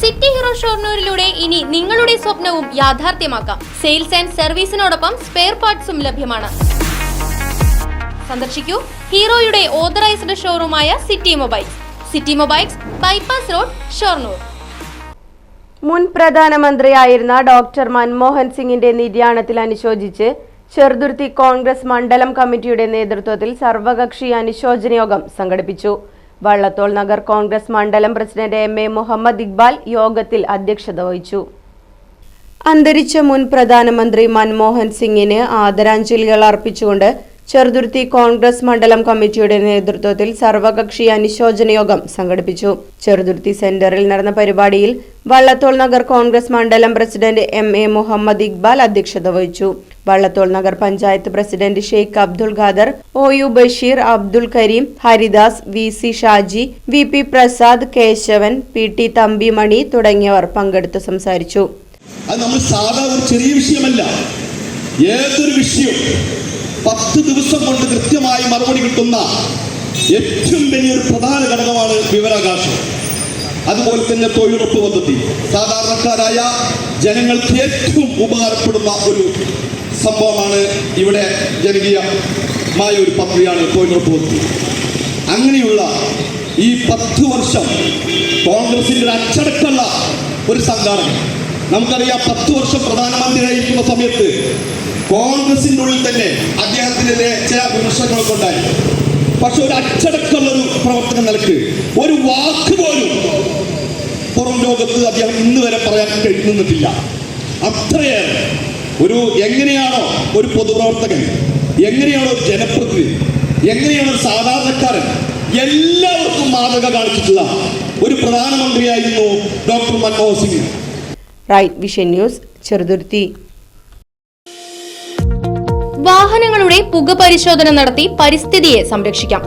City hero ഷൊർണൂരിലൂടെ ഇനി നിങ്ങളുടെ സ്വപ്നവും യാഥാർത്ഥ്യമാക്കാം. സെയിൽസ് ആൻഡ് സർവീസിനോടൊപ്പം സ്പെയർ പാർട്സും ലഭ്യമാണ്. സന്ദർശിക്കൂ ഹീറോയുടെ ഓതറൈസ്ഡ് ഷോറൂമായ city mobiles. City mobiles, bypass road, Shoranur. മുൻ പ്രധാനമന്ത്രിയായിരുന്ന ഡോക്ടർ മൻമോഹൻ സിംഗിന്റെ നിര്യാണത്തിൽ അനുശോചിച്ച് ചെറുതുരുത്തി കോൺഗ്രസ് മണ്ഡലം കമ്മിറ്റിയുടെ നേതൃത്വത്തിൽ സർവകക്ഷി അനുശോചന യോഗം സംഘടിപ്പിച്ചു. വള്ളത്തോൾ നഗർ കോൺഗ്രസ് മണ്ഡലം പ്രസിഡന്റ് എം.എ. മുഹമ്മദ് ഇക്ബാൽ യോഗത്തിൽ അധ്യക്ഷത വഹിച്ചു. അന്തരിച്ച മുൻ പ്രധാനമന്ത്രി മൻമോഹൻ സിംഗിന് ആദരാഞ്ജലികൾ അർപ്പിച്ചുകൊണ്ട് ചെറുതുരുത്തി കോൺഗ്രസ് മണ്ഡലം കമ്മിറ്റിയുടെ നേതൃത്വത്തിൽ സർവകക്ഷി അനുശോചന യോഗം സംഘടിപ്പിച്ചു. ചെറുതുരുത്തി സെന്ററിൽ നടന്ന പരിപാടിയിൽ വള്ളത്തോൾ നഗർ കോൺഗ്രസ് മണ്ഡലം പ്രസിഡന്റ് എം.എ. മുഹമ്മദ് ഇക്ബാൽ അധ്യക്ഷത വഹിച്ചു. Vallathol Nagar panchayat president Sheikh Abdul Khader, O U. Basheer, Abdul Kareem, Haridas, V C. Shaji, V P. Prasad, Keshavan, P T. Thampimani തുടങ്ങിയവർ പങ്കെടുത്ത് സംസാരിച്ചു. അത് നമ്മൾ സാധാരണ ഒരു ചെറിയ വിഷയമല്ല. ഏതൊരു വിഷയം 10 ദിവസം കൊണ്ട് കൃത്യമായി മറുപടി കിട്ടുന്ന ഏറ്റവും വലിയൊരു പ്രധാന ഘടകമാണ് വിവരാവകാശം. അതുപോലെ തന്നെ തൊഴിലുറപ്പ് പദ്ധതി സാധാരണക്കാരായ ജനങ്ങൾക്ക് ഏറ്റവും ഉപകാരപ്പെടുന്ന ഒരു സംഭവമാണ്. ഇവിടെ ജനകീയമായ ഒരു പദ്ധതിയാണ് തൊഴിലുറപ്പ് പദ്ധതി. അങ്ങനെയുള്ള ഈ 10 വർഷം കോൺഗ്രസിന്റെ അച്ചടക്കമുള്ള ഒരു സംഘാടനം. നമുക്കറിയാം, 10 വർഷം പ്രധാനമന്ത്രിയായിരിക്കുന്ന സമയത്ത് കോൺഗ്രസിന്റെ ഉള്ളിൽ തന്നെ അദ്ദേഹത്തിനെതിരെ ചില വിമർശനങ്ങളൊക്കെ ഉണ്ടായി. പക്ഷെ ഒരു അച്ചടക്കമുള്ളൊരു പ്രവർത്തന നിലക്ക് ഒരു വാക്ക് പോലും പുറം ലോകത്ത് അദ്ദേഹം ഇന്ന് വരെ പറയാൻ നിന്നിട്ടില്ല. അത്രയേറെ എങ്ങനെയാണോ ഒരു പൊതുപ്രവർത്തകൻ, എങ്ങനെയാണോ ഒരു ജനപ്രതിനിധി, എങ്ങനെയാണോ ഒരു സാധാരണക്കാരൻ, എല്ലാവർക്കും മാതൃക കാണിച്ചിട്ടുള്ള ഒരു പ്രധാനമന്ത്രിയായിരുന്നു doctor Manmohan Singh. Right vision news, Cheruthuruthy. വാഹനങ്ങളുടെ പുക പരിശോധന നടത്തി പരിസ്ഥിതിയെ സംരക്ഷിക്കാം.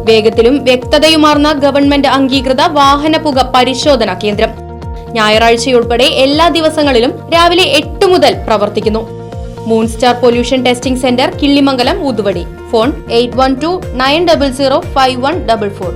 വേഗത്തിലും വ്യക്തതയുമാർന്ന ഗവൺമെന്റ് അംഗീകൃത വാഹന പുക പരിശോധനാ കേന്ദ്രം ഞായറാഴ്ചയുൾപ്പെടെ എല്ലാ ദിവസങ്ങളിലും രാവിലെ 8 മുതൽ പ്രവർത്തിക്കുന്നു. Moonstar pollution testing centre, Killimangalam, Oothuvadi. Phone 8129005144.